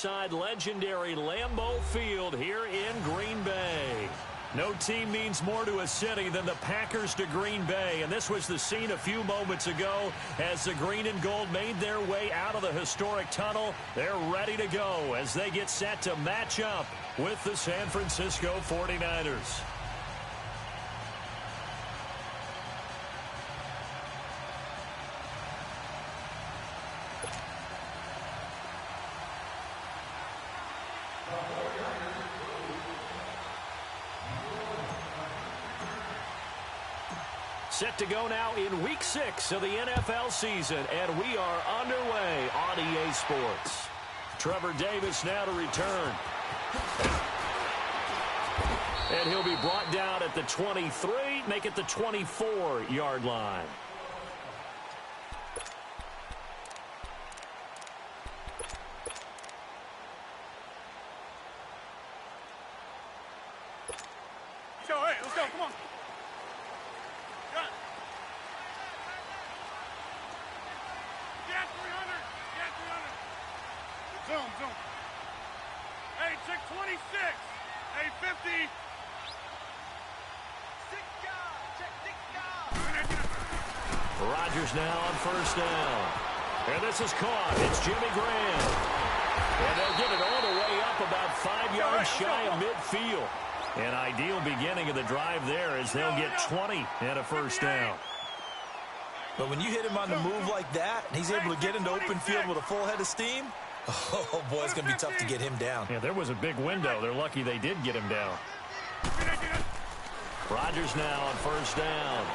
inside legendary Lambeau Field here in Green Bay. No team means more to a city than the Packers to Green Bay, and this was the scene a few moments ago as the green and gold made their way out of the historic tunnel. They're ready to go as they get set to match up with the San Francisco 49ers. Set to go now in Week 6 of the NFL season, and we are underway on EA Sports. Trevor Davis now to return. And he'll be brought down at the 23, make it the 24-yard line. Let's go, come on. Zoom. Hey, check 26. Hey, 50. Rodgers now on first down. And this is caught. It's Jimmy Graham. And they'll get it all the way up about 5 yards shy of midfield. An ideal beginning of the drive there as they'll get 20 and a first down. But when you hit him on the move like that, and he's able to get into open field with a full head of steam, oh, boy, it's going to be tough to get him down. Yeah, there was a big window. They're lucky they did get him down. Rodgers now on first down.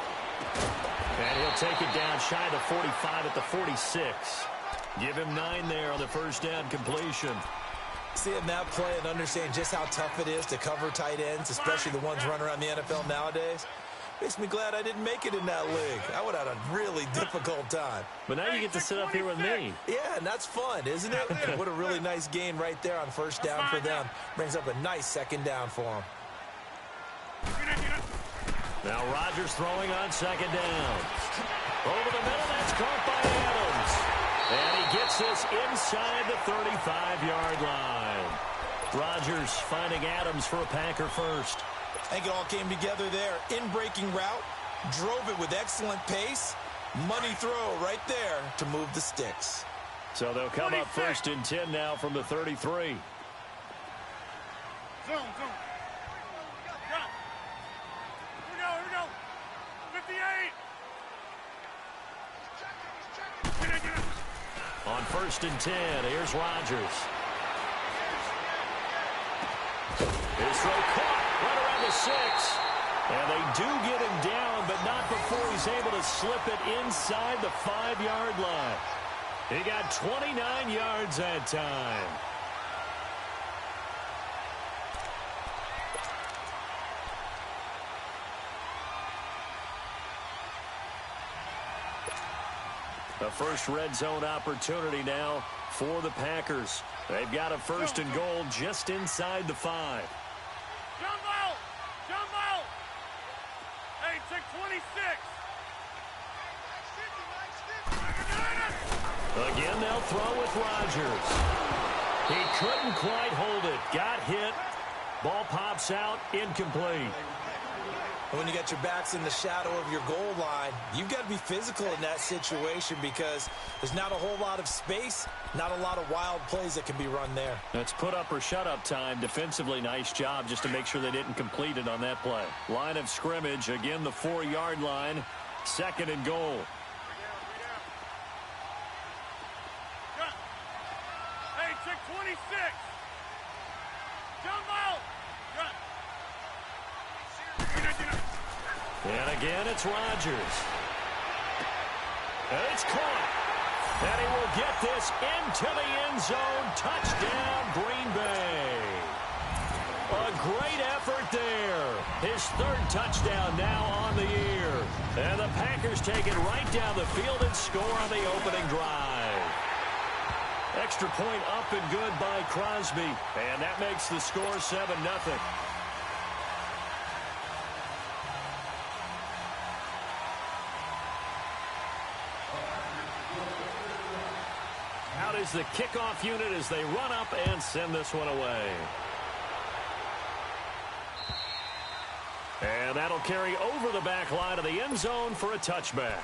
And he'll take it down shy of the 45 at the 46. Give him 9 there on the first down completion. Seeing that play and understanding just how tough it is to cover tight ends, especially the ones running around the NFL nowadays, makes me glad I didn't make it in that league. I would have had a really difficult time. But now you get to sit up here with me. Yeah, and that's fun, isn't it? What a really nice gain right there on first down for them. Brings up a nice second down for them. Now Rodgers throwing on second down. Over the middle, that's caught by Adams. And he gets this inside the 35-yard line. Rodgers finding Adams for a Packer first. I think it all came together there. In-breaking route, drove it with excellent pace. Money throw right there to move the sticks. So they'll come up first and 10 now from the 33. Zoom. Here we go. 58. On first and 10, here's Rodgers. His throw caught right around the 6. And they do get him down, but not before he's able to slip it inside the 5-yard line. He got 29 yards that time. The first red zone opportunity now for the Packers. They've got a first and goal just inside the 5. Jumbo! Hey, check 26. Again, they'll throw with Rodgers. He couldn't quite hold it. Got hit. Ball pops out. Incomplete. When you got your backs in the shadow of your goal line, you've got to be physical in that situation because there's not a whole lot of space, not a lot of wild plays that can be run there. That's put up or shut up time. Defensively, nice job just to make sure they didn't complete it on that play. Line of scrimmage, again the 4-yard line. Second and goal. Hey, check 26. Jumbo! And again, it's Rodgers. And it's caught. And he will get this into the end zone. Touchdown, Green Bay. A great effort there. His third touchdown now on the year. And the Packers take it right down the field and score on the opening drive. Extra point up and good by Crosby. And that makes the score 7-0. as the kickoff unit as they run up and send this one away. And that'll carry over the back line of the end zone for a touchback.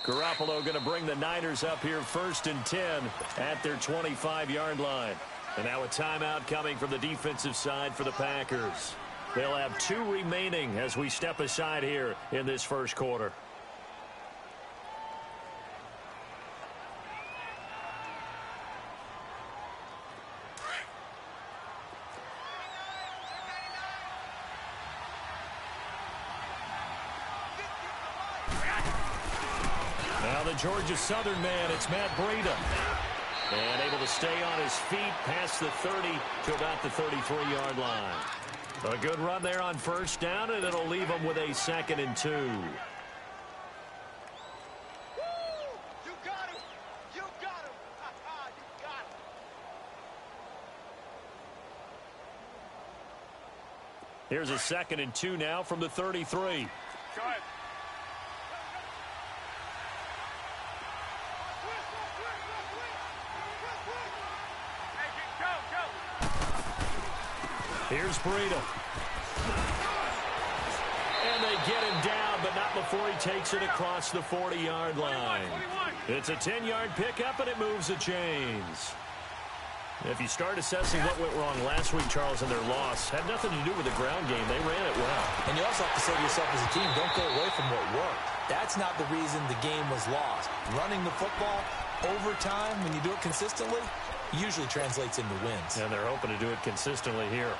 Garoppolo going to bring the Niners up here 1st and 10 at their 25-yard line. And now a timeout coming from the defensive side for the Packers. They'll have 2 remaining as we step aside here in this first quarter. Georgia Southern man, it's Matt Breida. And able to stay on his feet past the 30 to about the 33-yard line. A good run there on 1st down, and it'll leave them with a 2nd and 2. You got him! You got him! You got him! Here's a 2nd and 2 now from the 33. Try it. Here's Breida. And they get him down, but not before he takes it across the 40-yard line. It's a 10-yard pickup, and it moves the chains. If you start assessing what went wrong last week, Charles, in their loss, had nothing to do with the ground game. They ran it well. And you also have to say to yourself as a team, don't go away from what worked. That's not the reason the game was lost. Running the football over time, when you do it consistently, usually translates into wins. And they're hoping to do it consistently here.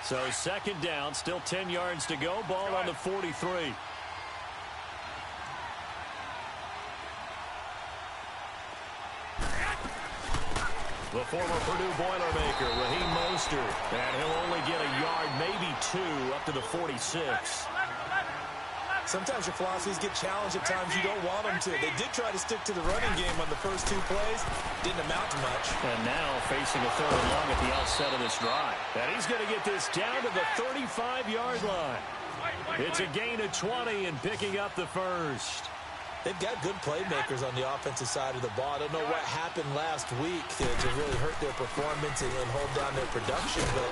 So 2nd down, still 10 yards to go. Ball on the 43. The former Purdue Boilermaker, Raheem Mostert. And he'll only get a yard, maybe 2, up to the 46. Sometimes your philosophies get challenged at times you don't want them to. They did try to stick to the running game on the first 2 plays. Didn't amount to much. And now facing a 3rd and long at the outset of this drive. And he's going to get this down to the 35-yard line. It's a gain of 20 and picking up the 1st. They've got good playmakers on the offensive side of the ball. I don't know what happened last week to really hurt their performance and hold down their production, but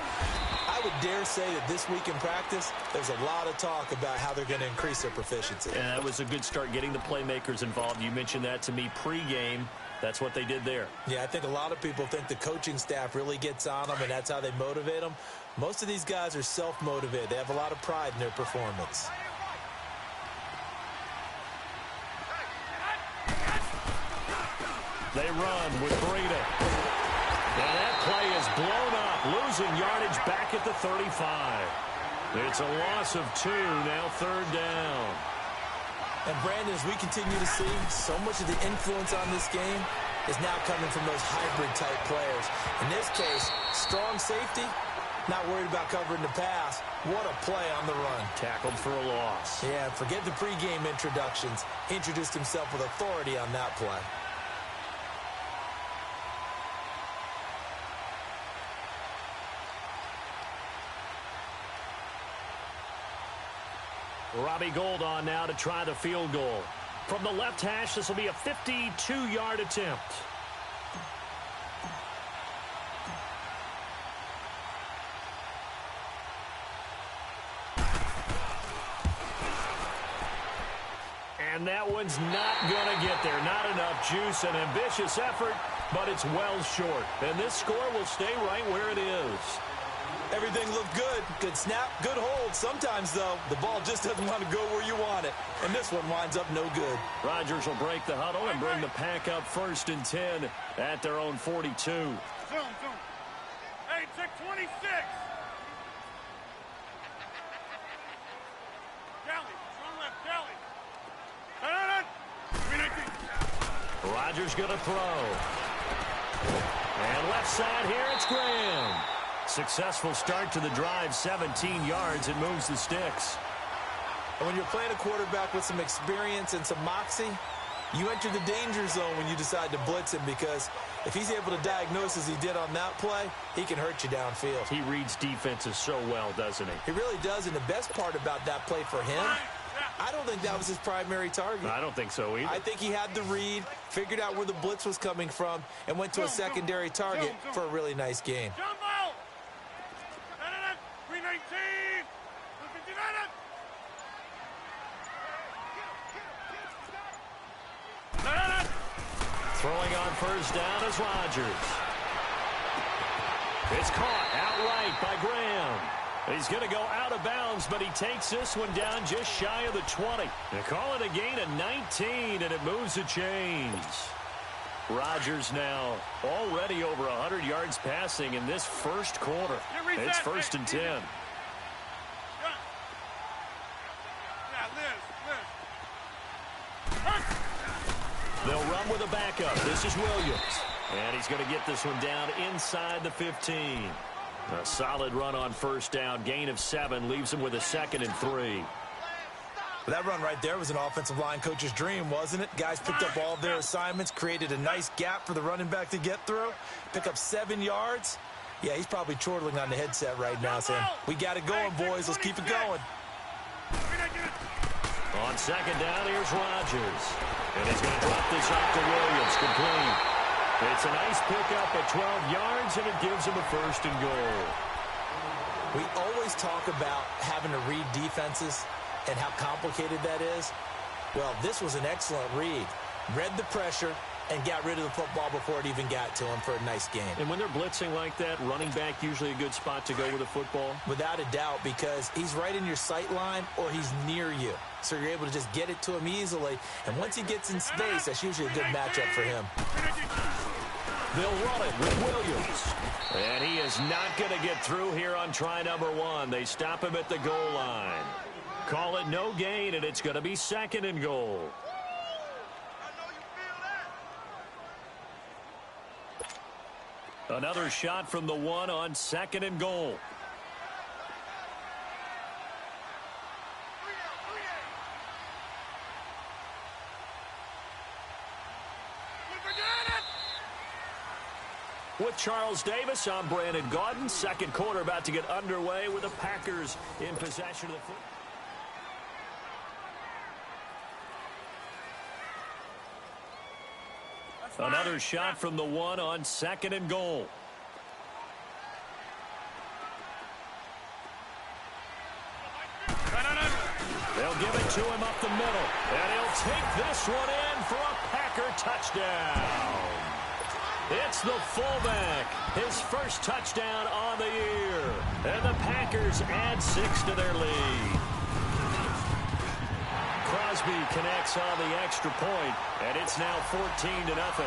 I would dare say that this week in practice, there's a lot of talk about how they're going to increase their proficiency. And that was a good start getting the playmakers involved. You mentioned that to me pregame. That's what they did there. Yeah, I think a lot of people think the coaching staff really gets on them, and that's how they motivate them. Most of these guys are self-motivated. They have a lot of pride in their performance. They run with Breida. And that play is blown up, losing yardage back at the 35. It's a loss of 2, now 3rd down. And Brandon, as we continue to see, so much of the influence on this game is now coming from those hybrid-type players. In this case, strong safety, not worried about covering the pass. What a play on the run. Tackled for a loss. Yeah, forget the pregame introductions. Introduced himself with authority on that play. Robbie Gould on now to try the field goal. From the left hash, this will be a 52-yard attempt. And that one's not going to get there. Not enough juice. An ambitious effort, but it's well short. And this score will stay right where it is. Everything looked good. Good snap, good hold. Sometimes, though, the ball just doesn't want to go where you want it. And this one winds up no good. Rodgers will break the huddle and bring the pack up 1st and 10 at their own 42. Zoom. Hey, check 26. Galley, strong left, Galley. Rodgers going to throw. And left side here, it's Graham. Successful start to the drive, 17 yards. It moves the sticks. And when you're playing a quarterback with some experience and some moxie, you enter the danger zone when you decide to blitz him, because if he's able to diagnose as he did on that play, he can hurt you downfield. He reads defenses so well, doesn't he? He really does, and the best part about that play for him, I don't think that was his primary target. I don't think so either. I think he had the read, figured out where the blitz was coming from, and went to a secondary target for a really nice gain. Jumbo! 319! 159! Throwing on first down is Rodgers. It's caught outright by Graham. He's going to go out of bounds, but he takes this one down just shy of the 20. They call it a gain of 19, and it moves the chains. Rodgers now already over 100 yards passing in this first quarter. It's 1st and 10. Yeah, Liz. They'll run with a backup. This is Williams. And he's going to get this one down inside the 15. A solid run on first down. Gain of 7 leaves him with a 2nd and 3. That run right there was an offensive line coach's dream, wasn't it? Guys picked up all of their assignments, created a nice gap for the running back to get through, pick up 7 yards. Yeah, he's probably chortling on the headset right now saying, we got it going, boys. Let's keep it going. On second down, here's Rodgers. And he's going to drop this off to Williams. Complete. It's a nice pickup at 12 yards, and it gives him a 1st and goal. We always talk about having to read defenses and how complicated that is. Well, this was an excellent read. Read the pressure and got rid of the football before it even got to him for a nice game. And when they're blitzing like that, running back usually a good spot to go with the football? Without a doubt, because he's right in your sight line or he's near you. So you're able to just get it to him easily. And once he gets in space, that's usually a good matchup for him. They'll run it with Williams. And he is not going to get through here on try number 1. They stop him at the goal line. Call it no gain, and it's going to be 2nd and goal. Another shot from the 1 on 2nd and goal. With Charles Davis, I'm Brandon Gaudin. Second quarter about to get underway with the Packers in possession of the football. Another shot from the 1 on 2nd and goal. They'll give it to him up the middle. And he'll take this one in for a Packer touchdown. It's the fullback. His first touchdown on the year. And the Packers add 6 to their lead. Crosby connects on the extra point, and it's now 14-0.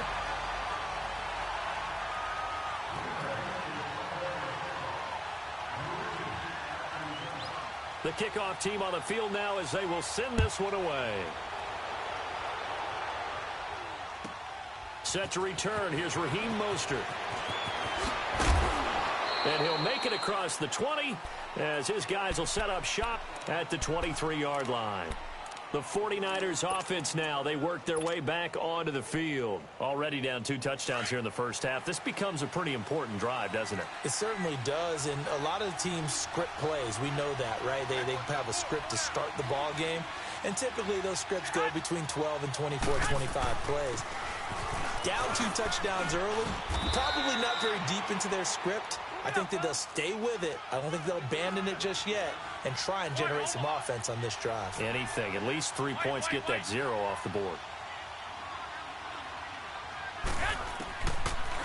The kickoff team on the field now as they will send this one away. Set to return. Here's Raheem Mostert. And he'll make it across the 20 as his guys will set up shop at the 23-yard line. The 49ers offense now, they work their way back onto the field. Already down 2 touchdowns here in the first half. This becomes a pretty important drive, doesn't it? It certainly does, and a lot of teams script plays. We know that, right? They have a script to start the ball game, and typically those scripts go between 12 and 24, 25 plays. Down 2 touchdowns early, probably not very deep into their script. I think that they'll stay with it. I don't think they'll abandon it just yet and try and generate some offense on this drive. Anything. At least 3 points, get that 0 off the board.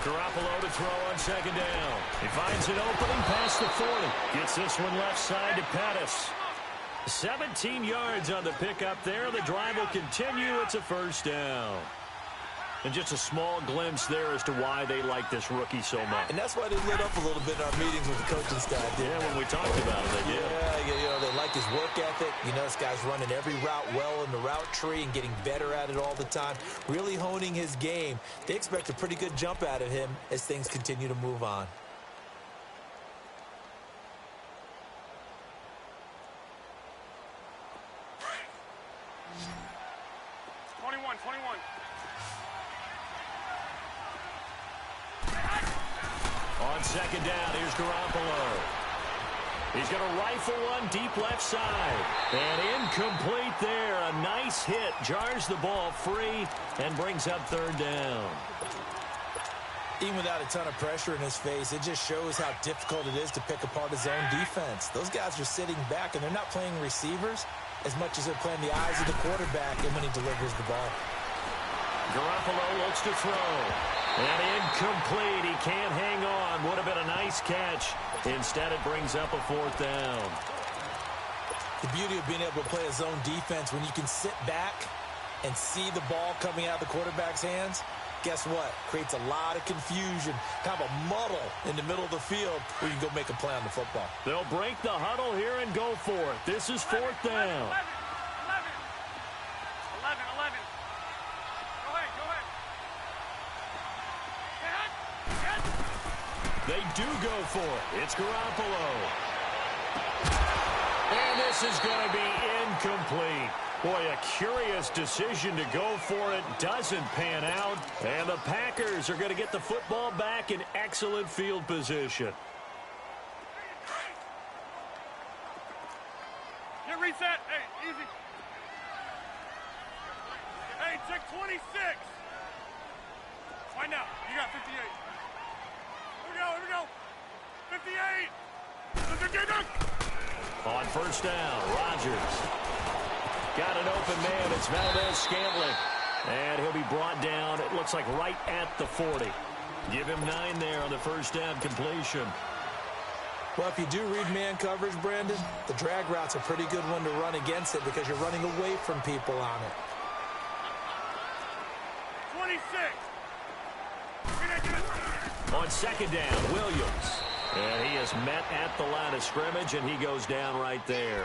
Garoppolo to throw on second down. He finds an opening past the 40. Gets this one left side to Pettis. 17 yards on the pickup there. The drive will continue. It's a first down. And just a small glimpse there as to why they like this rookie so much. And that's why they lit up a little bit in our meetings with the coaching staff. Yeah, when we talked about it, they did. Yeah, they like his work ethic. You know, this guy's running every route well in the route tree and getting better at it all the time, really honing his game. They expect a pretty good jump out of him as things continue to move on. On second down, here's Garoppolo. He's going to rifle one deep left side. And incomplete there. A nice hit. Jars the ball free and brings up third down. Even without a ton of pressure in his face, it just shows how difficult it is to pick apart his own defense. Those guys are sitting back, and they're not playing receivers as much as they're playing the eyes of the quarterback and when he delivers the ball. Garoppolo looks to throw. And incomplete. He can't hang on. Would have been a nice catch. Instead, it brings up a fourth down. The beauty of being able to play a zone defense when you can sit back and see the ball coming out of the quarterback's hands, guess what? Creates a lot of confusion, kind of a muddle in the middle of the field where you can go make a play on the football. They'll break the huddle here and go for it. This is fourth down. 11. Go ahead. They do go for it. It's Garoppolo. And this is going to be incomplete. Boy, a curious decision to go for it. Doesn't pan out. And the Packers are going to get the football back in excellent field position. Get reset. Hey, easy. Hey, check 26. Right now, you got 58. Here we go. 58. On first down, Rodgers. Got an open man. It's Valdez-Scantling. And he'll be brought down, it looks like, right at the 40. Give him 9 there on the first down completion. Well, if you do read man coverage, Brandon, the drag route's a pretty good one to run against it because you're running away from people on it. 26. On second down, Williams. And he is met at the line of scrimmage, and he goes down right there.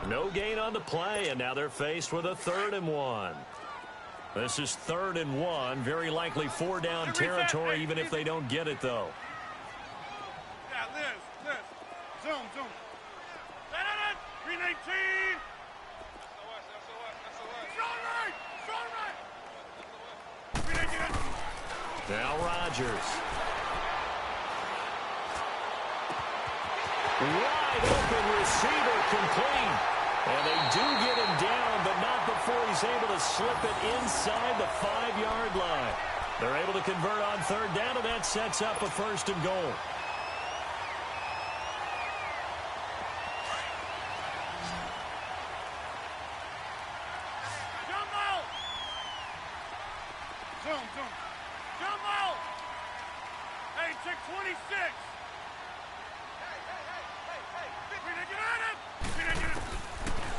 No gain on the play, and now they're faced with a 3rd and 1. This is 3rd and 1. Very likely 4-down territory, even if they don't get it, though. Yeah, Liz. Zoom. 319. Now Rodgers. Wide open receiver complete. And they do get him down, but not before he's able to slip it inside the 5-yard line. They're able to convert on 3rd down, and that sets up a 1st and goal. Zoom. Jump out. Hey, check 26.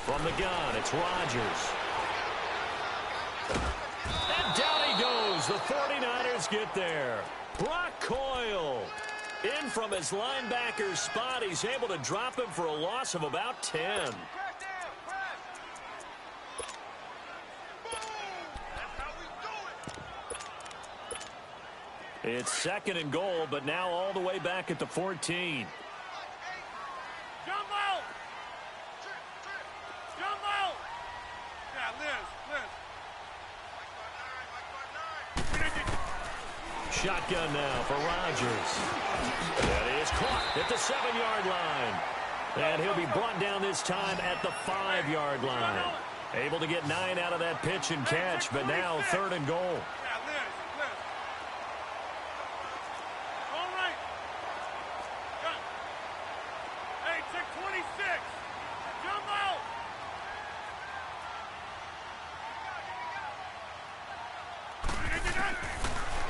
From the gun, it's Rodgers. And down he goes. The 49ers get there. Brock Coyle in from his linebacker spot. He's able to drop him for a loss of about 10. It's 2nd and goal, but now all the way back at the 14. Jump out! Yeah, Liz. Shotgun now for Rodgers. That is caught at the 7-yard line. And he'll be brought down this time at the 5-yard line. Able to get 9 out of that pitch and catch, but now 3rd and goal.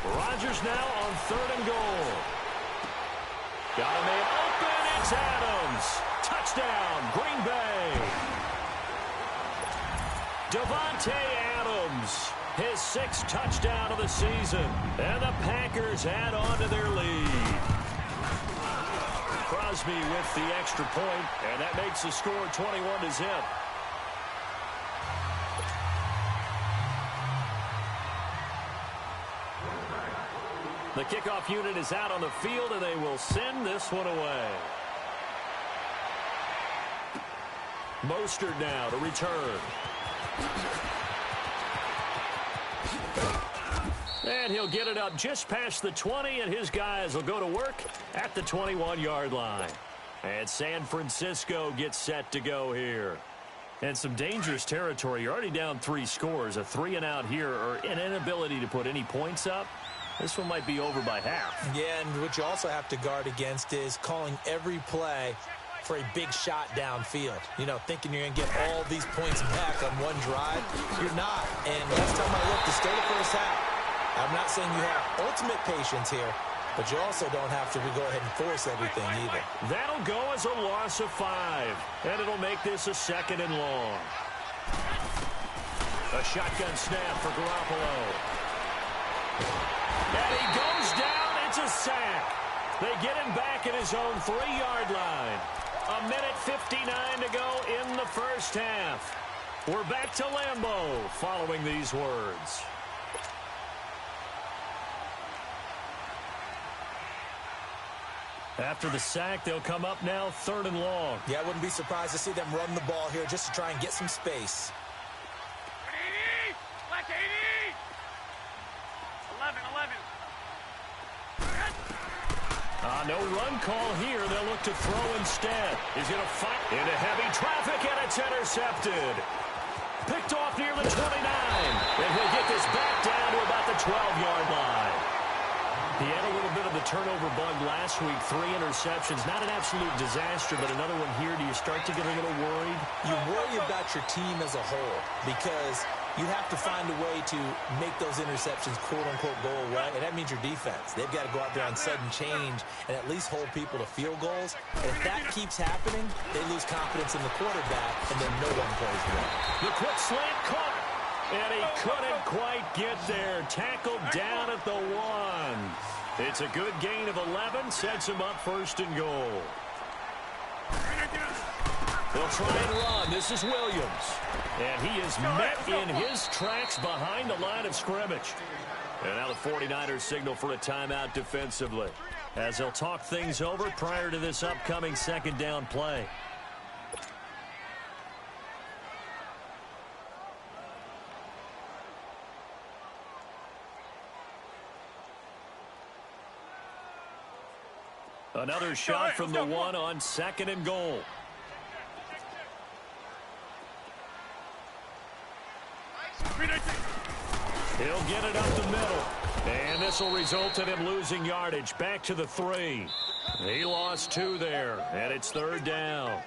Rodgers now on 3rd and goal. Got a man open. It's Adams. Touchdown, Green Bay. Davante Adams his 6th touchdown of the season. And the Packers add on to their lead. Crosby with the extra point, and that makes the score 21-0. The kickoff unit is out on the field, and they will send this one away. Mostert now to return. And he'll get it up just past the 20, and his guys will go to work at the 21-yard line. And San Francisco gets set to go here. And some dangerous territory. You're already down 3 scores. A 3-and-out here, or an inability to put any points up. This one might be over by half. Yeah, and what you also have to guard against is calling every play for a big shot downfield. You know, thinking you're going to get all these points back on one drive. You're not. And last time I looked, it's still the first half. I'm not saying you have ultimate patience here, but you also don't have to go ahead and force everything either. That'll go as a loss of 5. And it'll make this a 2nd and long. A shotgun snap for Garoppolo. And he goes down. It's a sack. They get him back at his own 3-yard line. 1:59 to go in the first half. We're back to Lambeau following these words. After the sack, they'll come up now 3rd and long. Yeah, I wouldn't be surprised to see them run the ball here just to try and get some space. Black 80! 11. No run call here. They'll look to throw instead. He's going to fight into heavy traffic, and it's intercepted. Picked off near the 29. And he'll get this back down to about the 12-yard line. He had a little bit of the turnover bug last week. 3 interceptions. Not an absolute disaster, but another one here. Do you start to get a little worried? You worry about your team as a whole because you have to find a way to make those interceptions, quote-unquote, go away, and that means your defense. They've got to go out there on sudden change and at least hold people to field goals. And if that keeps happening, they lose confidence in the quarterback, and then no one plays well. The quick slant caught, and he couldn't quite get there. Tackled down at the 1. It's a good gain of 11, sets him up 1st and goal. They'll try and run. This is Williams. And he is met in his tracks behind the line of scrimmage. And now the 49ers signal for a timeout defensively, as they'll talk things over prior to this upcoming 2nd down play. Another shot from the 1 on 2nd and goal. He'll get it up the middle. And this will result in him losing yardage. Back to the 3. He lost 2 there. And it's 3rd down.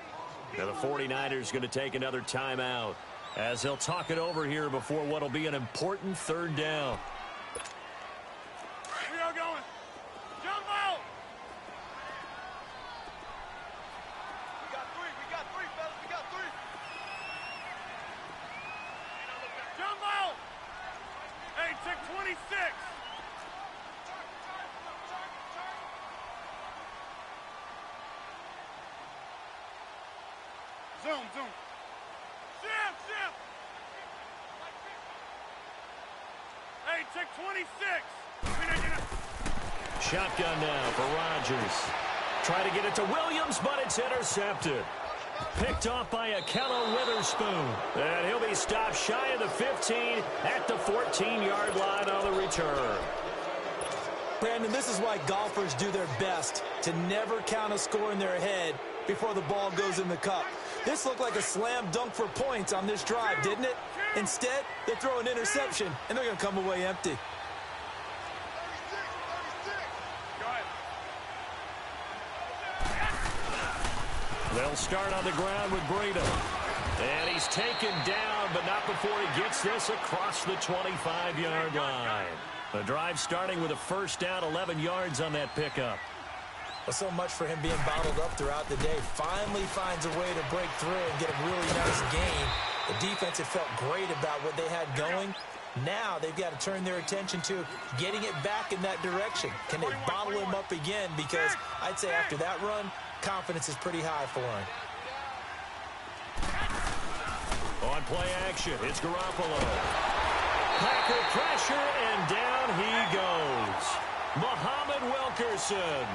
Now the 49ers going to take another timeout, as they'll talk it over here before what will be an important 3rd down. We are going. Jump out! We got 3, fellas. We got 3. Jump out! Hey, check 26. Zoom. Shift. Hey, check 26. Shotgun now for Rodgers. Try to get it to Williams, but it's intercepted. Picked off by Akello Witherspoon. And he'll be stopped shy of the 15 at the 14-yard line on the return. Brandon, this is why golfers do their best to never count a score in their head before the ball goes in the cup. This looked like a slam dunk for points on this drive, didn't it? Instead, they throw an interception, and they're going to come away empty. They'll start on the ground with Breida. And he's taken down, but not before he gets this across the 25-yard line. The drive starting with a 1st down, 11 yards on that pickup. Well, so much for him being bottled up throughout the day. Finally finds a way to break through and get a really nice gain. The defense had felt great about what they had going, Now they've got to turn their attention to getting it back in that direction. Can they bottle him up again? Because I'd say after that run, confidence is pretty high for him. On play action, it's Garoppolo. Packer pressure, and down he goes. Muhammad Wilkerson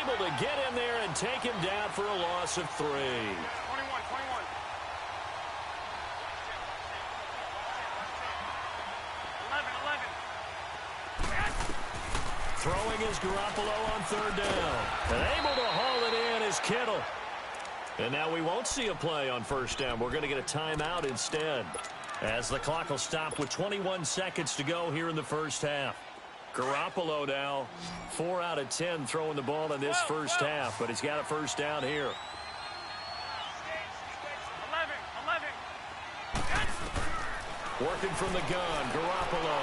able to get in there and take him down for a loss of 3. 21. Throwing is Garoppolo on 3rd down. And able to haul it in is Kittle. And now we won't see a play on 1st down. We're going to get a timeout instead, as the clock will stop with 21 seconds to go here in the 1st half. Garoppolo now 4 out of 10 throwing the ball in this 1st half, but he's got a 1st down here. 11. Working from the gun, Garoppolo.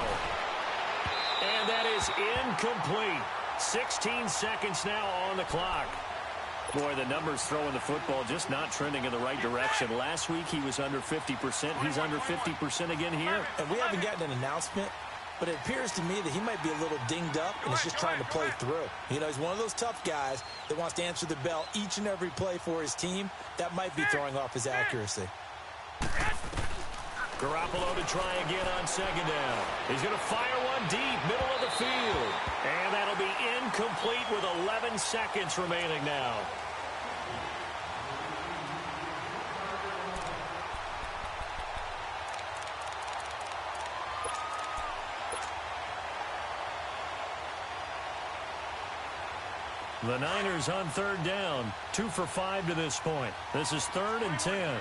And that is incomplete. 16 seconds now on the clock. Boy, the numbers throwing the football just not trending in the right direction. Last week he was under 50%. He's under 50% again here. And we haven't gotten an announcement, but it appears to me that he might be a little dinged up and is just trying to play through. You know, he's one of those tough guys that wants to answer the bell each and every play for his team. That might be throwing off his accuracy. Garoppolo to try again on 2nd down. He's going to fire one deep, middle of the field. And that'll be incomplete with 11 seconds remaining now. The Niners on 3rd down. 2 for 5 to this point. This is 3rd and 10.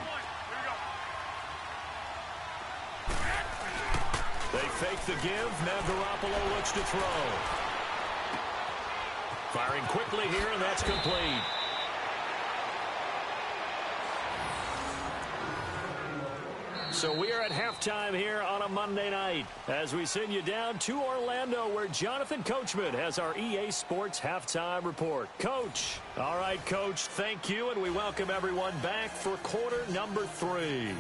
They fake the give. Now Garoppolo looks to throw. Firing quickly here, and that's complete. So we are at halftime here on a Monday night as we send you down to Orlando, where Jonathan Coachman has our EA Sports Halftime Report. Coach. All right, Coach, thank you, and we welcome everyone back for quarter number 3.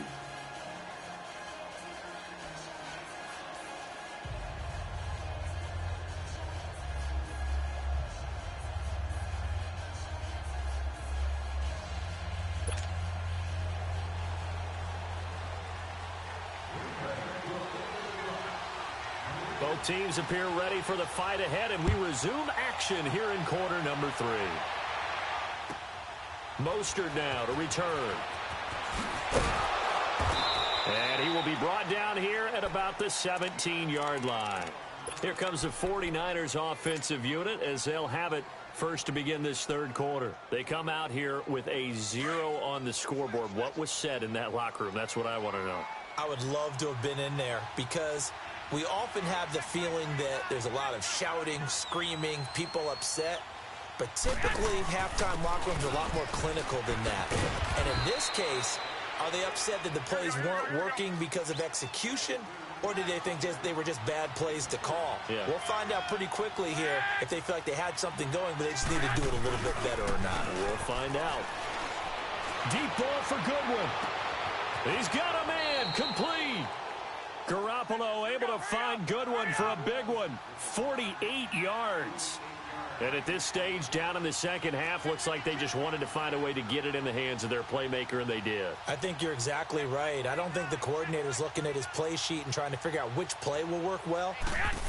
Both teams appear ready for the fight ahead, and we resume action here in quarter number 3. Mostert now to return. And he will be brought down here at about the 17-yard line. Here comes the 49ers offensive unit as they'll have it first to begin this 3rd quarter. They come out here with a 0 on the scoreboard. What was said in that locker room? That's what I want to know. I would love to have been in there because we often have the feeling that there's a lot of shouting, screaming, people upset. But typically, halftime locker rooms are a lot more clinical than that. And in this case, are they upset that the plays weren't working because of execution? Or did they think they were just bad plays to call? Yeah. We'll find out pretty quickly here if they feel like they had something going, but they just need to do it a little bit better or not. We'll find out. Deep ball for Goodwin. He's got a man, complete. Garoppolo able to find Goodwin for a big one. 48 yards. And at this stage, down in the 2nd half, looks like they just wanted to find a way to get it in the hands of their playmaker, and they did. I think you're exactly right. I don't think the coordinator's looking at his play sheet and trying to figure out which play will work well.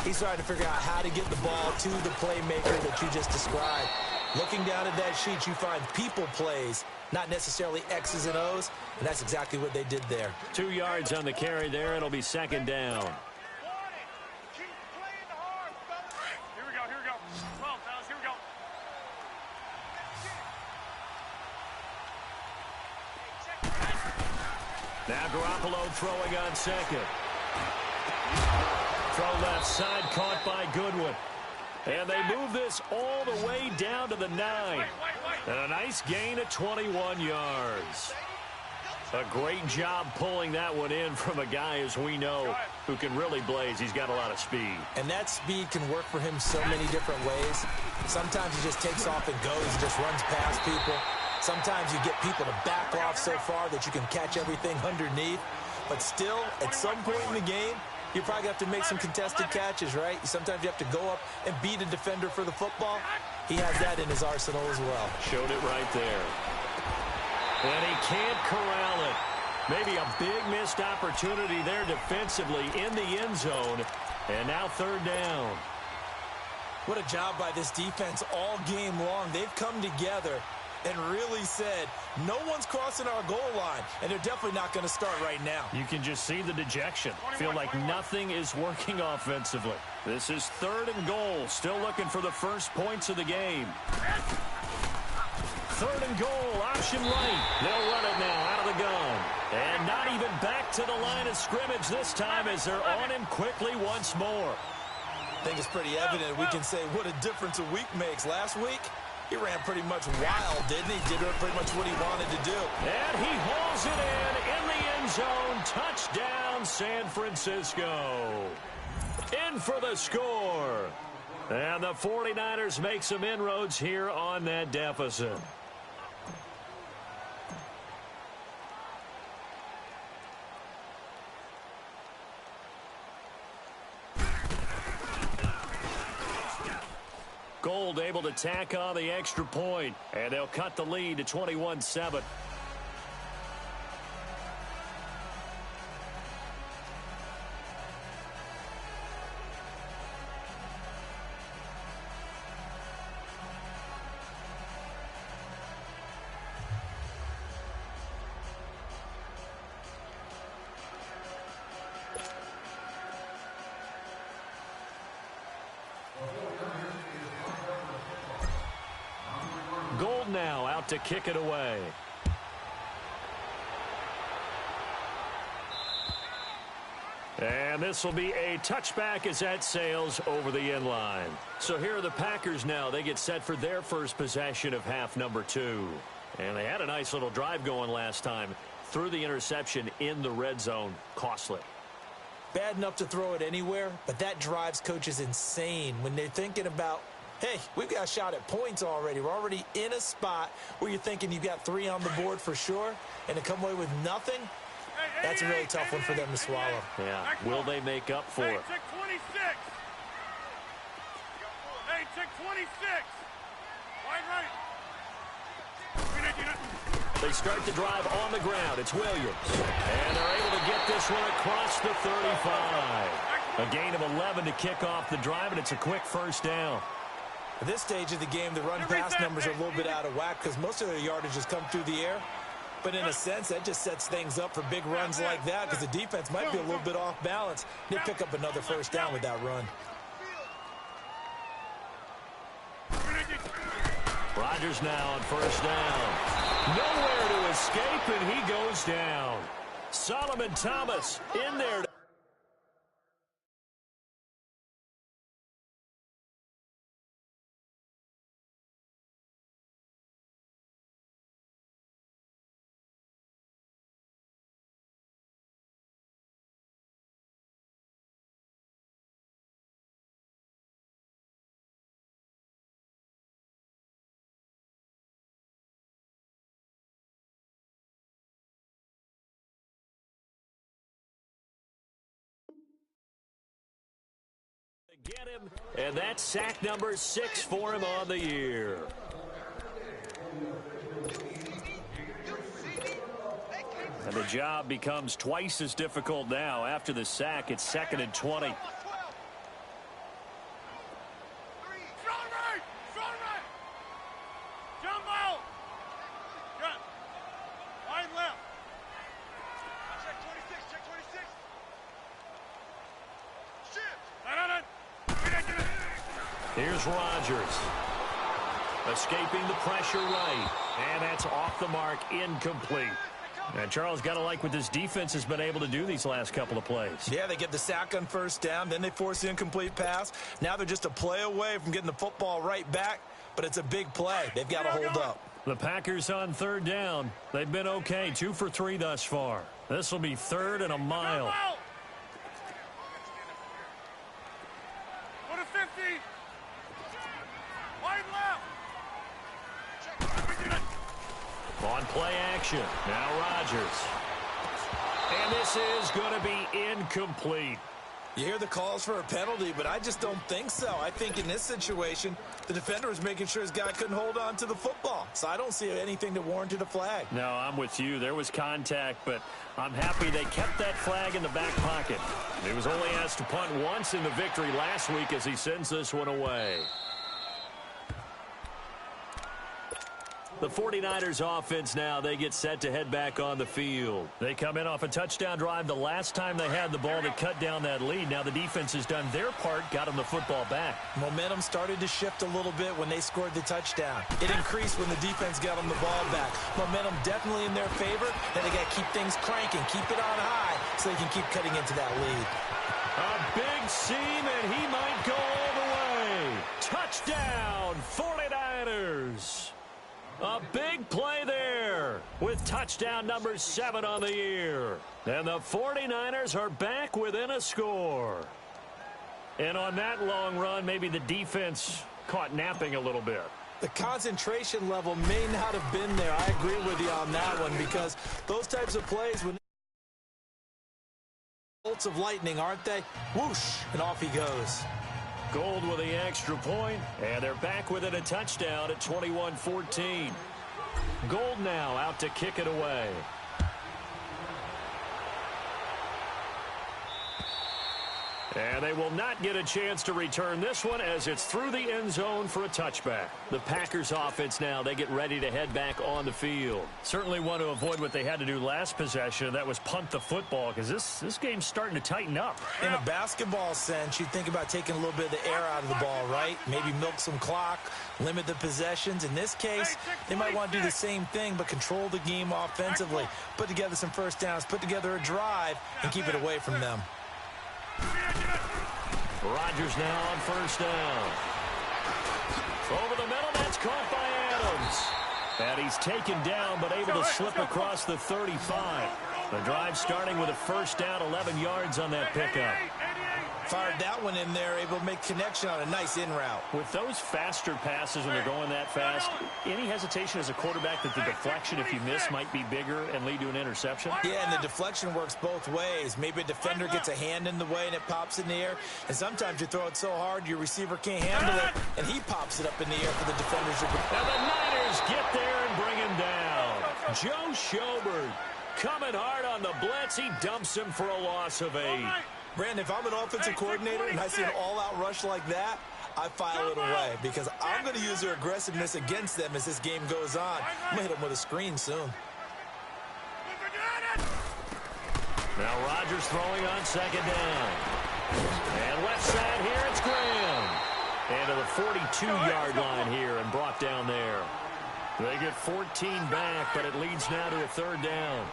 He's trying to figure out how to get the ball to the playmaker that you just described. Looking down at that sheet, you find people plays, not necessarily X's and O's, and that's exactly what they did there. 2 yards on the carry there. It'll be 2nd down. Here we go. 12, fellas, here we go. Now Garoppolo throwing on 2nd. Throw left side, caught by Goodwin. And they move this all the way down to the 9. And a nice gain of 21 yards. A great job pulling that one in from a guy, as we know, who can really blaze. He's got a lot of speed. And that speed can work for him so many different ways. Sometimes he just takes off and goes and just runs past people. Sometimes you get people to back off so far that you can catch everything underneath. But still, at some point in the game, you probably have to make some contested catches, right? Sometimes you have to go up and beat a defender for the football. He has that in his arsenal as well. Showed it right there. And he can't corral it. Maybe a big missed opportunity there defensively in the end zone. And now third down. What a job by this defense all game long. They've come together and really said, no one's crossing our goal line, and they're definitely not going to start right now. You can just see the dejection. Feel like nothing is working offensively. This is third and goal. Still looking for the first points of the game. Third and goal, option right. They'll run it now out of the gun. And not even back to the line of scrimmage this time as they're on him quickly once more. I think it's pretty evident. We can say what a difference a week makes. Last week, he ran pretty much wild, didn't he? Did pretty much what he wanted to do. And he hauls it in the end zone. Touchdown, San Francisco. In for the score. And the 49ers make some inroads here on that deficit. Gold able to tack on the extra point, and they'll cut the lead to 21-7. Gold now out to kick it away. And this will be a touchback as that sails over the end line. So here are the Packers now. They get set for their first possession of half number 2. And they had a nice little drive going last time. Threw the interception in the red zone. Costly. Bad enough to throw it anywhere, but that drives coaches insane when they're thinking about, hey, we've got a shot at points already. We're already in a spot where you're thinking you've got 3 on the board for sure, and to come away with nothing, that's a really tough one for them to swallow. Yeah, will they make up for it? Check 26. Hey, check 26. Wide right. They start the drive on the ground. It's Williams. And they're able to get this one across the 35. A gain of 11 to kick off the drive, and it's a quick first down. At this stage of the game, the run-pass numbers are a little bit out of whack because most of their yardage has come through the air. But in a sense, that just sets things up for big runs like that because the defense might be a little bit off balance. They pick up another first down with that run. Rodgers now on first down. Nowhere to escape, and he goes down. Solomon Thomas in there. Get him, and that's sack number 6 for him on the year. And the job becomes twice as difficult now. After the sack, it's 2nd and 20. Here's Rodgers. Escaping the pressure right. And that's off the mark, incomplete. And Charles, got to like what this defense has been able to do these last couple of plays. Yeah, they get the sack on first down, then they force the incomplete pass. Now they're just a play away from getting the football right back, but it's a big play. They've got to hold up. The Packers on third down. They've been okay, 2 for 3 thus far. This will be 3rd and a mile. On play action, now Rodgers. And this is going to be incomplete. You hear the calls for a penalty, but I just don't think so. I think in this situation, the defender was making sure his guy couldn't hold on to the football. So I don't see anything that warranted a flag. No, I'm with you. There was contact, but I'm happy they kept that flag in the back pocket. He was only asked to punt once in the victory last week as he sends this one away. The 49ers offense now, they get set to head back on the field. They come in off a touchdown drive the last time they had the ball to cut down that lead. Now the defense has done their part, got them the football back. Momentum started to shift a little bit when they scored the touchdown. It increased when the defense got them the ball back. Momentum definitely in their favor. Then they got to keep things cranking, keep it on high so they can keep cutting into that lead. A big seam, and he might go all the way. Touchdown, 49ers. A big play there with touchdown number 7 on the year. And the 49ers are back within a score. And on that long run, maybe the defense caught napping a little bit. The concentration level may not have been there. I agree with you on that one because those types of plays, when bolts of lightning, aren't they? Whoosh, and off he goes. Gold with the extra point, and they're back within a touchdown at 21-14. Gold now out to kick it away. And they will not get a chance to return this one as it's through the end zone for a touchback. The Packers offense now, they get ready to head back on the field. Certainly want to avoid what they had to do last possession. That was punt the football because this game's starting to tighten up. In a basketball sense, you think about taking a little bit of the air out of the ball, right? Maybe milk some clock, limit the possessions. In this case, they might want to do the same thing but control the game offensively. Put together some first downs, put together a drive, and keep it away from them. Rodgers now on first down. Over the middle, that's caught by Adams. And he's taken down, but able to slip across the 35. The drive starting with a first down, 11 yards on that pickup. Fired that one in there, able to make connection on a nice in route. With those faster passes when they're going that fast, any hesitation as a quarterback that the deflection, if you miss, might be bigger and lead to an interception? Yeah, and the deflection works both ways. Maybe a defender gets a hand in the way and it pops in the air. And sometimes you throw it so hard your receiver can't handle it, and he pops it up in the air for the defenders. And the Niners get there and bring him down. Joe Schobert coming hard on the blitz. He dumps him for a loss of 8. Brandon, if I'm an offensive coordinator and I see an all-out rush like that, I file it away because I'm going to use their aggressiveness against them as this game goes on. I'm going to hit them with a screen soon. Now Rodgers throwing on second down. And left side here, it's Graham. And to the 42-yard line here and brought down there. They get 14 back, but it leads now to a third down.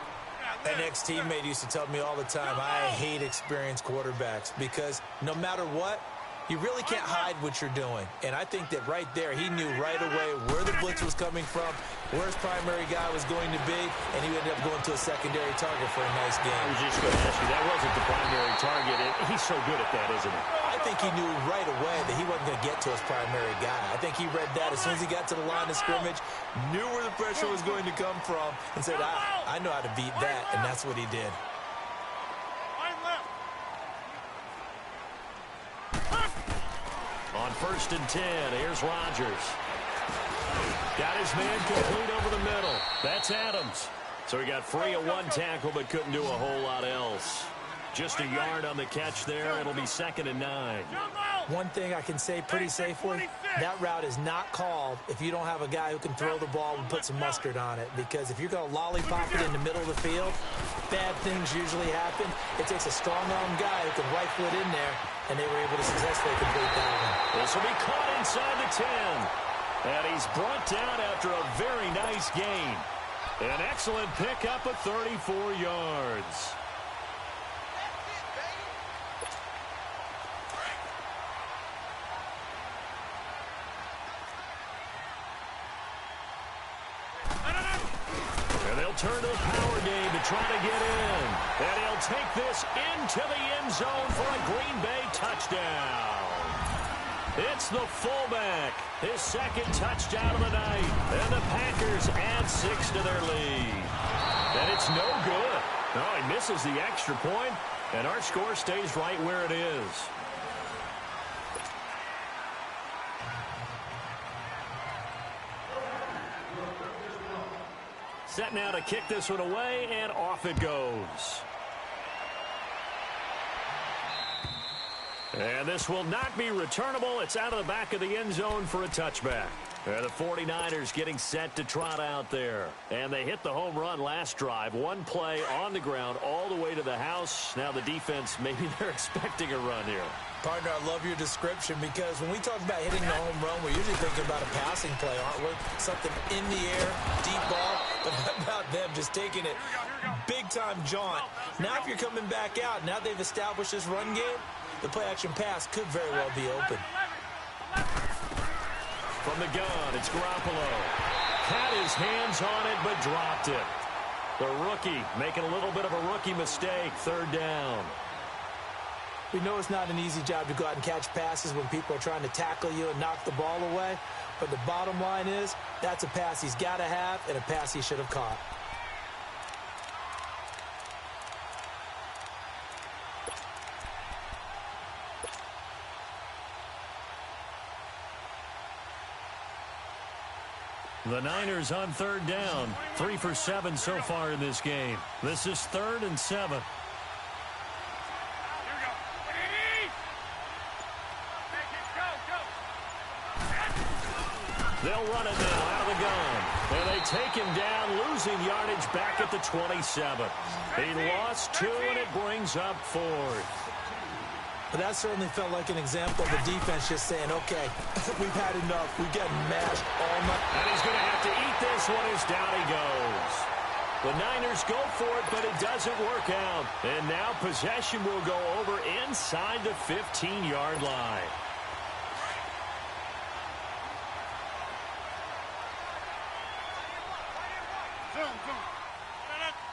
An ex-teammate used to tell me all the time, I hate experienced quarterbacks because no matter what, you really can't hide what you're doing. And I think that right there, he knew right away where the blitz was coming from, where his primary guy was going to be, and he ended up going to a secondary target for a nice game. I was just going to ask you, that wasn't the primary target. He's so good at that, isn't he? I think he knew right away that he wasn't going to get to his primary guy. I think he read that as soon as he got to the line of scrimmage, knew where the pressure was going to come from, and said, I know how to beat that, and that's what he did. On first and 10, here's Rodgers. Got his man complete over the middle. That's Adams. So he got free of one tackle but couldn't do a whole lot else. Just a yard on the catch there. It'll be 2nd and 9. One thing I can say pretty safely, that route is not called if you don't have a guy who can throw the ball and put some mustard on it. Because if you're going to lollipop it in the middle of the field, bad things usually happen. It takes a strong-arm guy who can rifle it in there, and they were able to successfully complete that one. This will be caught inside the 10. And he's brought down after a very nice gain. An excellent pickup of 34 yards. Turn to the power game to try to get in. And he'll take this into the end zone for a Green Bay touchdown. It's the fullback. His second touchdown of the night. And the Packers add 6 to their lead. And it's no good. No, he misses the extra point. And our score stays right where it is. Set now to kick this one away, and off it goes. And this will not be returnable. It's out of the back of the end zone for a touchback. The 49ers getting set to trot out there. And they hit the home run last drive. One play on the ground all the way to the house. Now the defense, maybe they're expecting a run here. Partner, I love your description because when we talk about hitting the home run, we're usually thinking about a passing play, aren't we? Something in the air, deep ball. But how about them just taking it big-time jaunt? Now if you're coming back out, now they've established this run game, the play-action pass could very well be open. From the gun, it's Garoppolo. Had his hands on it, but dropped it. The rookie making a little bit of a rookie mistake, third down. We know it's not an easy job to go out and catch passes when people are trying to tackle you and knock the ball away. But the bottom line is, that's a pass he's got to have and a pass he should have caught. The Niners on third down. 3 for 7 so far in this game. This is 3rd and 7. They'll run it now out of the gun. And they take him down, losing yardage back at the 27. He lost 2, and it brings up 4th. But that certainly felt like an example of the defense just saying, okay, we've had enough. We've gotten mashed all night. And he's going to have to eat this one as down he goes. The Niners go for it, but it doesn't work out. And now possession will go over inside the 15-yard line. Zoom.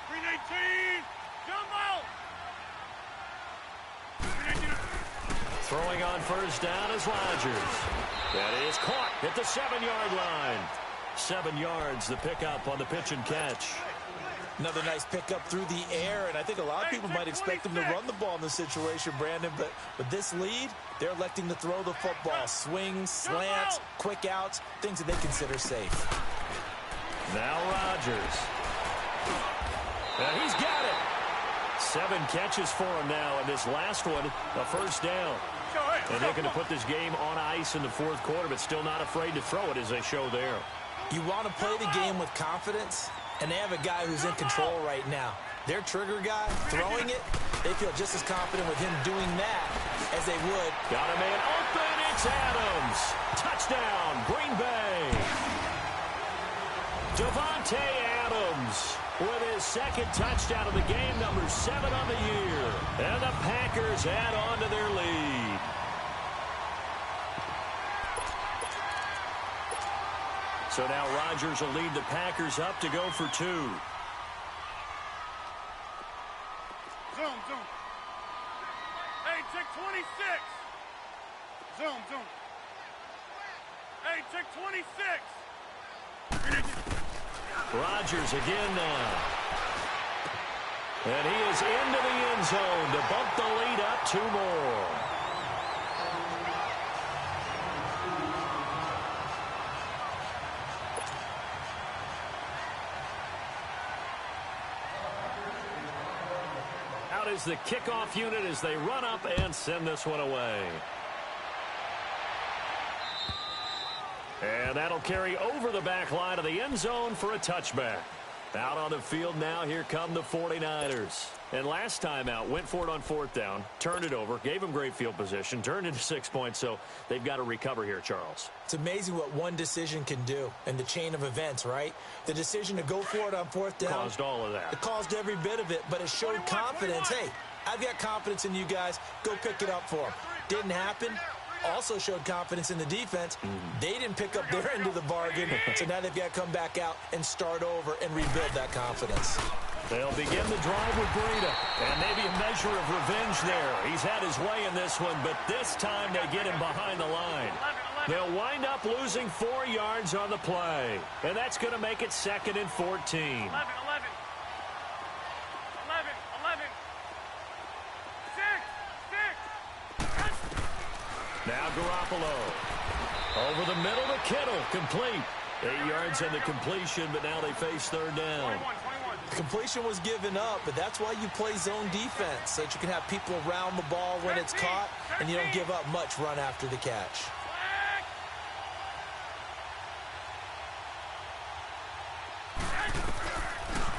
319. Jumbo. Throwing on first down is Rodgers. That is caught at the 7-yard line. 7 yards, the pickup on the pitch and catch. Another nice pickup through the air, and I think a lot of people might expect him to run the ball in this situation, Brandon, but with this lead, they're electing to throw the football. Swings, slants, quick outs, things that they consider safe. Now Rodgers. And he's got it. 7 catches for him now, and this last one, a first down. And they're going to put this game on ice in the 4th quarter, but still not afraid to throw it as they show there. You want to play the game with confidence, and they have a guy who's in control right now. Their trigger guy, throwing it, they feel just as confident with him doing that as they would. Got a man open, it's Adams. Touchdown, Green Bay. Davante Adams with his 2nd touchdown of the game, number 7 on the year. And the Packers add on to their lead. So now Rodgers will lead the Packers up to go for 2. Zoom. Hey, check 26. Zoom. Hey, check 26. Rodgers again now. And he is into the end zone to bump the lead up 2 more. Out is the kickoff unit as they run up and send this one away. And that'll carry over the back line of the end zone for a touchback. Out on the field now, here come the 49ers. And last time out, went for it on 4th down, turned it over, gave them great field position, turned into 6 points, so they've got to recover here, Charles. It's amazing what one decision can do in the chain of events, right? The decision to go for it on 4th down. Caused all of that. It caused every bit of it, but it showed confidence. Hey, I've got confidence in you guys. Go pick it up for them. Didn't happen. Also showed confidence in the defense. They didn't pick up their end of the bargain, so now they've got to come back out and start over and rebuild that confidence. They'll begin the drive with Breida, and maybe a measure of revenge there. He's had his way in this one, but this time they get him behind the line. They'll wind up losing 4 yards on the play, and that's going to make it 2nd and 14. 11. Garoppolo. Over the middle to Kittle. Complete. 8 yards on the completion, but now they face third down. 21. The completion was given up, but that's why you play zone defense, so that you can have people around the ball when it's caught, and you don't give up much run after the catch.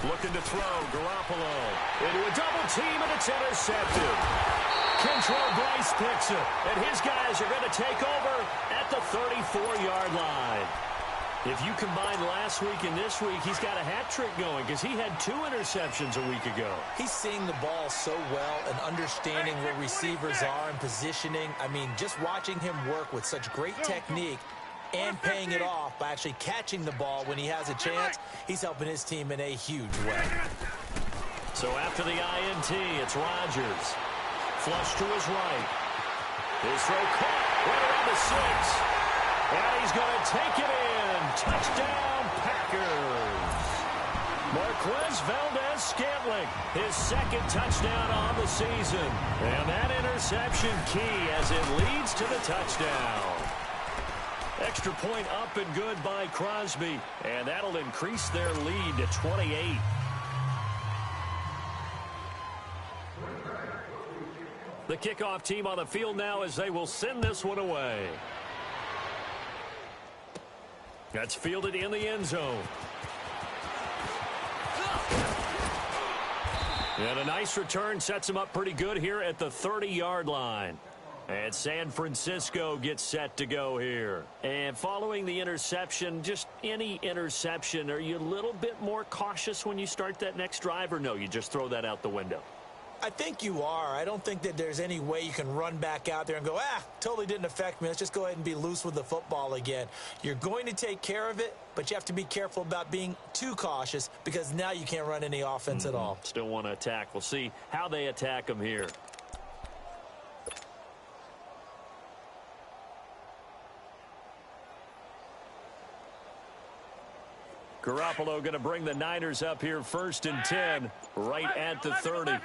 Looking to throw, Garoppolo into a double team, and it's intercepted. Kentrell Brice picks it, and his guys are going to take over at the 34-yard line. If you combine last week and this week, he's got a hat trick going because he had 2 interceptions a week ago. He's seeing the ball so well and understanding where receivers are and positioning. I mean, just watching him work with such great technique and paying it off by actually catching the ball when he has a chance, he's helping his team in a huge way. So after the INT, it's Rodgers. Flush to his right. His throw caught right around the 6. And he's going to take it in. Touchdown, Packers. Marquez Valdes-Scantling, his 2nd touchdown on the season. And that interception key as it leads to the touchdown. Extra point up and good by Crosby. And that'll increase their lead to 28. The kickoff team on the field now as they will send this one away. That's fielded in the end zone. And a nice return sets him up pretty good here at the 30-yard line. And San Francisco gets set to go here. And following the interception, just any interception, are you a little bit more cautious when you start that next drive, or no, you just throw that out the window? I think you are. I don't think that there's any way you can run back out there and go, totally didn't affect me. Let's just go ahead and be loose with the football again. You're going to take care of it, but you have to be careful about being too cautious because now you can't run any offense at all. Still want to attack. We'll see how they attack them here. Garoppolo going to bring the Niners up here 1st and 10 right at the 30. 11.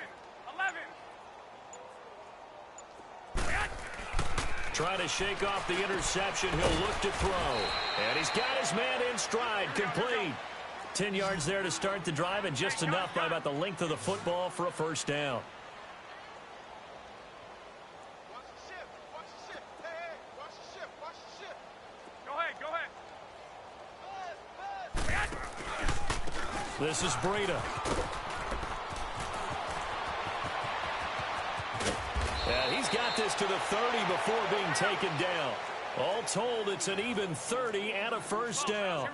Trying to shake off the interception. He'll look to throw. And he's got his man in stride. Complete. 10 yards there to start the drive, and just enough by about the length of the football for a first down. Watch the shift. Watch the shift. Hey, watch the shift. Watch the shift. Go ahead. This is Breida. And he's got this to the 30 before being taken down. All told, it's an even 30 and a first down.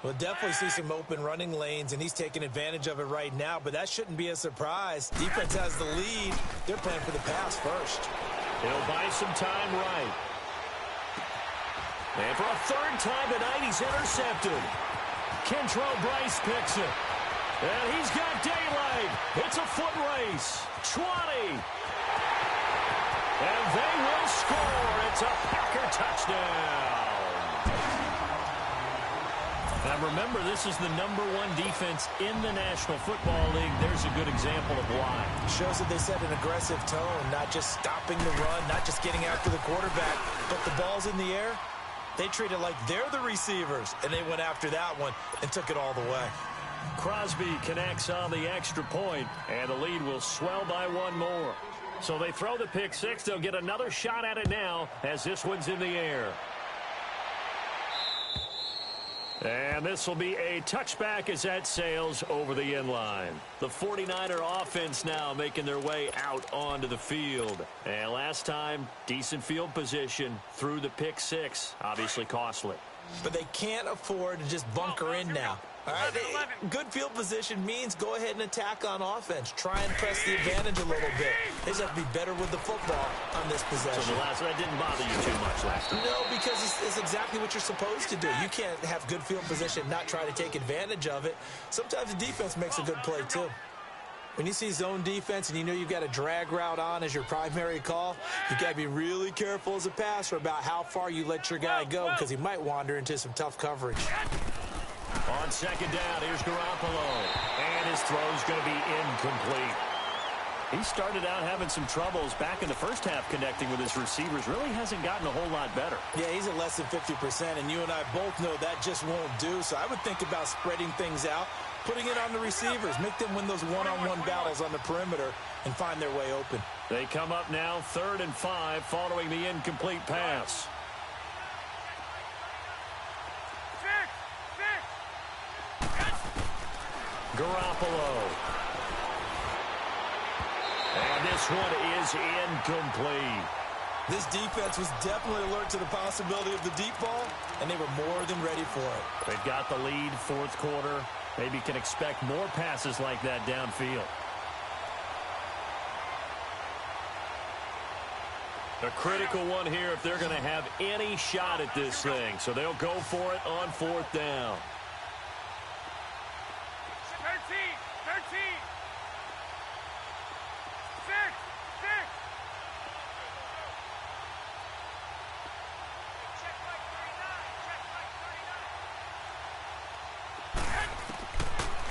We'll definitely see some open running lanes, and he's taking advantage of it right now, but that shouldn't be a surprise. Defense has the lead. They're playing for the pass first. He'll buy some time right. And for a 3rd time tonight, he's intercepted. Kentrell Brice picks it. And he's got daylight. It's a foot race. 20. And they will score. It's a Packer touchdown. Now remember, this is the #1 defense in the National Football League. There's a good example of why. Shows that they set an aggressive tone, not just stopping the run, not just getting after the quarterback, but the ball's in the air. They treat it like they're the receivers, and they went after that one and took it all the way. Crosby connects on the extra point, and the lead will swell by 1 more. So they throw the pick 6. They'll get another shot at it now as this one's in the air. And this will be a touchback as that sails over the end line. The 49er offense now making their way out onto the field. And last time, decent field position through the pick 6. Obviously costly. But they can't afford to just bunker in now. All right, good field position means go ahead and attack on offense. Try and press the advantage a little bit. They just have to be better with the football on this possession. So that didn't bother you too much last time? No, because it's exactly what you're supposed to do. You can't have good field position and not try to take advantage of it. Sometimes the defense makes a good play, too. When you see zone defense and you know you've got a drag route on as your primary call, you got to be really careful as a passer about how far you let your guy go because he might wander into some tough coverage. On 2nd down, here's Garoppolo. And his throw's going to be incomplete. He started out having some troubles back in the first half connecting with his receivers. Really hasn't gotten a whole lot better. Yeah, he's at less than 50%, and you and I both know that just won't do. So I would think about spreading things out, putting it on the receivers, make them win those one-on-one battles on the perimeter and find their way open. They come up now 3rd and 5 following the incomplete pass. Garoppolo. And this one is incomplete. This defense was definitely alert to the possibility of the deep ball, and they were more than ready for it. They've got the lead, 4th quarter. Maybe can expect more passes like that downfield. A critical one here if they're going to have any shot at this thing. So they'll go for it on 4th down. 13. 6.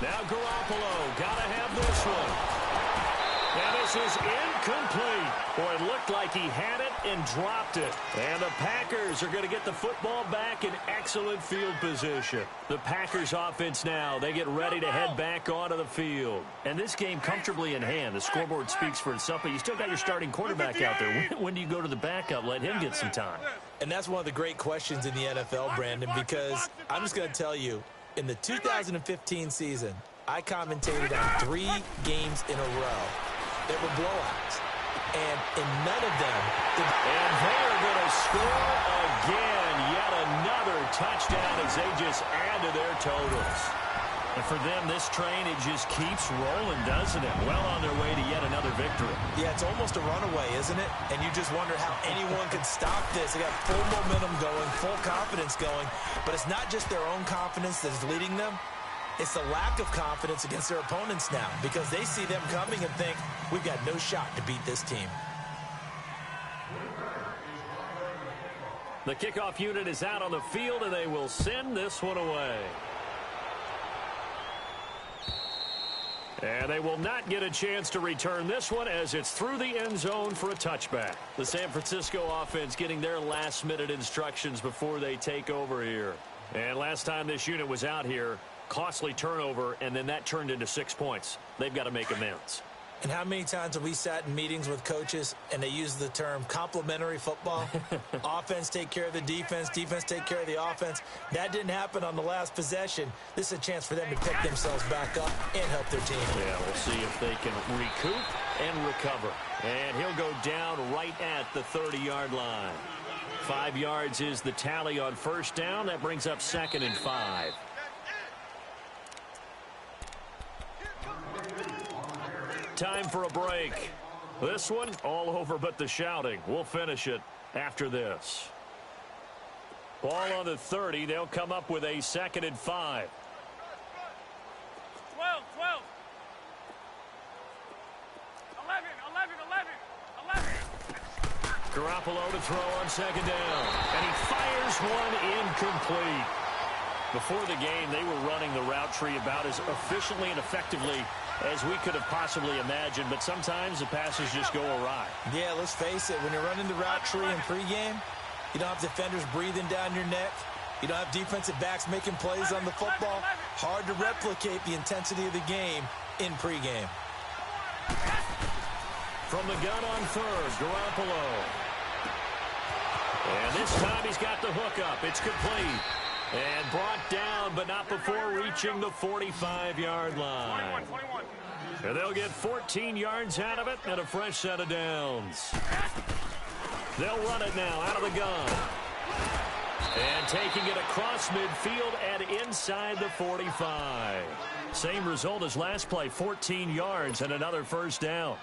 Now Garoppolo, got to have this one. And this is incomplete. Boy, it looked like he had it and dropped it. And the Packers are going to get the football back in excellent field position. The Packers offense now, they get ready to head back onto the field. And this game comfortably in hand. The scoreboard speaks for itself, but you still got your starting quarterback out there. When do you go to the backup? Let him get some time. And that's one of the great questions in the NFL, Brandon, because I'm just going to tell you, in the 2015 season, I commentated on 3 games in a row. There were blowouts, and in none of them did... And they're going to score again. Yet another touchdown as they just add to their totals. And for them, this train, it just keeps rolling, doesn't it? Well on their way to yet another victory. Yeah, it's almost a runaway, isn't it? And you just wonder how anyone could stop this. They got full momentum going, full confidence going. But it's not just their own confidence that's leading them. It's the lack of confidence against their opponents now because they see them coming and think, we've got no shot to beat this team. The kickoff unit is out on the field, and they will send this one away. And they will not get a chance to return this one as it's through the end zone for a touchback. The San Francisco offense getting their last-minute instructions before they take over here. And last time this unit was out here, costly turnover, and then that turned into 6 points. They've got to make amends. And how many times have we sat in meetings with coaches and they use the term complementary football? Offense take care of the defense, defense take care of the offense. That didn't happen on the last possession. This is a chance for them to pick themselves back up and help their team. Yeah, we'll see if they can recoup and recover. And he'll go down right at the 30-yard line. 5 yards is the tally on 1st down. That brings up 2nd and 5. Time for a break. This one all over but the shouting. We'll finish it after this. Ball on the 30. They'll come up with a 2nd and 5. 12. 11. Garoppolo to throw on 2nd down. And he fires one incomplete. Before the game, they were running the route tree about as efficiently and effectively as we could have possibly imagined, but sometimes the passes just go awry. Yeah, let's face it, when you're running the route tree in pregame, you don't have defenders breathing down your neck. You don't have defensive backs making plays on the football. Hard to replicate the intensity of the game in pregame. From the gun on 3rd, Garoppolo. And this time he's got the hook up. It's complete. And brought down, but not before reaching the 45-yard line. 21. And they'll get 14 yards out of it and a fresh set of downs. They'll run it now out of the gun. And taking it across midfield and inside the 45. Same result as last play, 14 yards and another 1st down.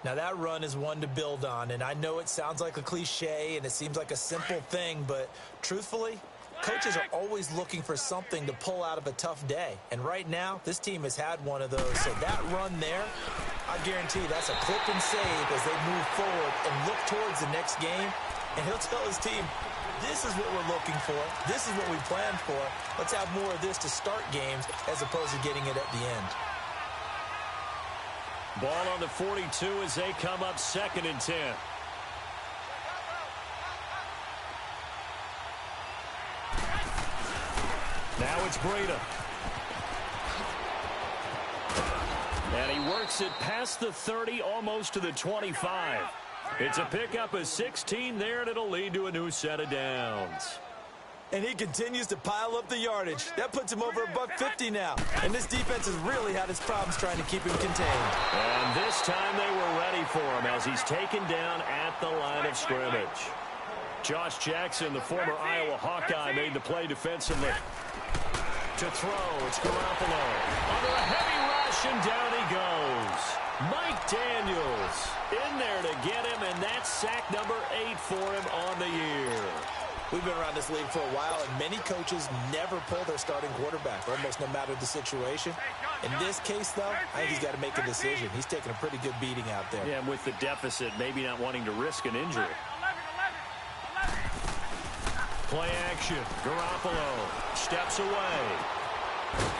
Now that run is one to build on, and I know it sounds like a cliche and it seems like a simple thing, but truthfully, coaches are always looking for something to pull out of a tough day. And right now, this team has had one of those. So that run there, I guarantee that's a clip and save as they move forward and look towards the next game. And he'll tell his team, this is what we're looking for. This is what we planned for. Let's have more of this to start games as opposed to getting it at the end. Ball on the 42 as they come up 2nd and 10. Now it's Breida. And he works it past the 30, almost to the 25. It's a pickup of 16 there, and it'll lead to a new set of downs. And he continues to pile up the yardage. That puts him over $150 now. And this defense has really had its problems trying to keep him contained. And this time they were ready for him as he's taken down at the line of scrimmage. Josh Jackson, the former Iowa Hawkeye, made the play defensively. To throw, it's Garoppolo. Under a heavy rush, and down he goes. Mike Daniels in there to get him, and that's sack number 8 for him on the year. We've been around this league for a while, and many coaches never pull their starting quarterback, almost no matter the situation. In this case, though, I think he's got to make a decision. He's taking a pretty good beating out there. Yeah, and with the deficit, maybe not wanting to risk an injury. Play action. Garoppolo steps away.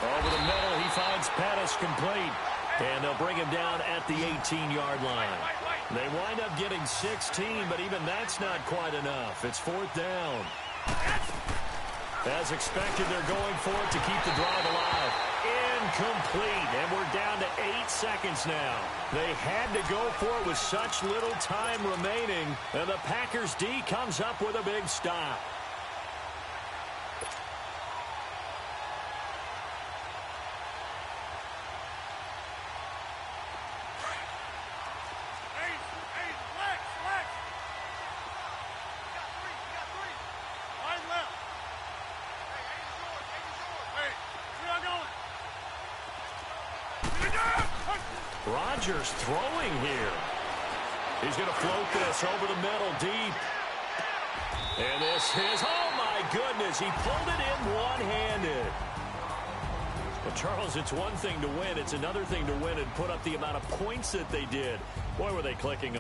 Over the middle, he finds Pettis complete. And they'll bring him down at the 18-yard line. They wind up getting 16, but even that's not quite enough. It's 4th down. As expected, they're going for it to keep the drive alive. Incomplete, and we're down to 8 seconds now. They had to go for it with such little time remaining, and the Packers D comes up with a big stop. Rodgers throwing here. He's going to float this over the middle deep. And this is, oh my goodness, he pulled it in one-handed. Well, Charles, it's one thing to win. It's another thing to win and put up the amount of points that they did. Boy, were they clicking.